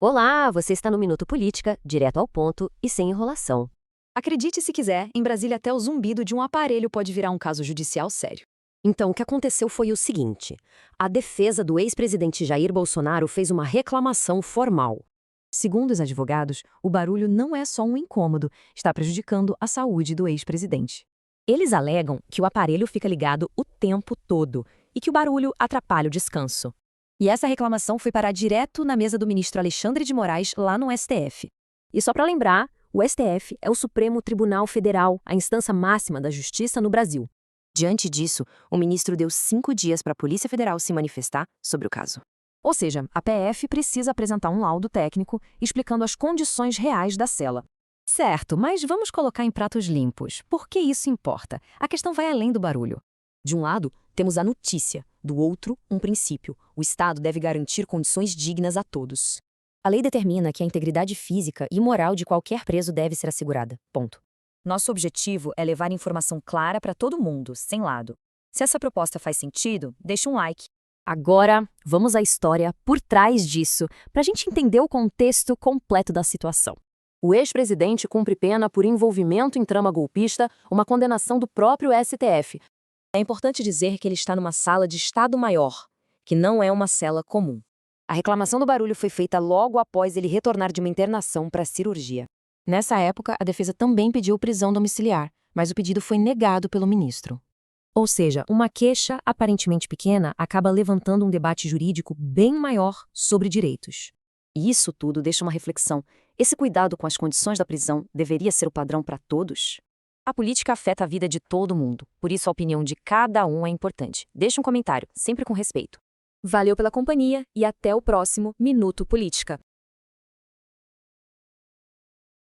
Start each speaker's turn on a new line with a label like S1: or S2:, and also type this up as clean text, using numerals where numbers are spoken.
S1: Olá, você está no Minuto Política, direto ao ponto e sem enrolação.
S2: Acredite se quiser, em Brasília até o zumbido de um aparelho pode virar um caso judicial sério.
S1: Então, o que aconteceu foi o seguinte: a defesa do ex-presidente Jair Bolsonaro fez uma reclamação formal.
S2: Segundo os advogados, o barulho não é só um incômodo, está prejudicando a saúde do ex-presidente.
S3: Eles alegam que o aparelho fica ligado o tempo todo e que o barulho atrapalha o descanso. E essa reclamação foi parar direto na mesa do ministro Alexandre de Moraes, lá no STF.
S1: E só para lembrar, o STF é o Supremo Tribunal Federal, a instância máxima da justiça no Brasil.
S3: Diante disso, o ministro deu 5 dias para a Polícia Federal se manifestar sobre o caso.
S2: Ou seja, a PF precisa apresentar um laudo técnico explicando as condições reais da cela. Certo, mas vamos colocar em pratos limpos. Por que isso importa? A questão vai além do barulho.
S3: De um lado, temos a notícia, do outro, um princípio. O Estado deve garantir condições dignas a todos. A lei determina que a integridade física e moral de qualquer preso deve ser assegurada. Ponto. Nosso objetivo é levar informação clara para todo mundo, sem lado. Se essa proposta faz sentido, deixe um like.
S1: Agora, vamos à história por trás disso, para a gente entender o contexto completo da situação. O ex-presidente cumpre pena por envolvimento em trama golpista, uma condenação do próprio STF.
S3: É importante dizer que ele está numa sala de Estado-Maior, que não é uma cela comum.
S1: A reclamação do barulho foi feita logo após ele retornar de uma internação para cirurgia.
S2: Nessa época, a defesa também pediu prisão domiciliar, mas o pedido foi negado pelo ministro.
S3: Ou seja, uma queixa aparentemente pequena acaba levantando um debate jurídico bem maior sobre direitos. E isso tudo deixa uma reflexão. Esse cuidado com as condições da prisão deveria ser o padrão para todos? A política afeta a vida de todo mundo, por isso a opinião de cada um é importante. Deixe um comentário, sempre com respeito.
S2: Valeu pela companhia e até o próximo Minuto Política.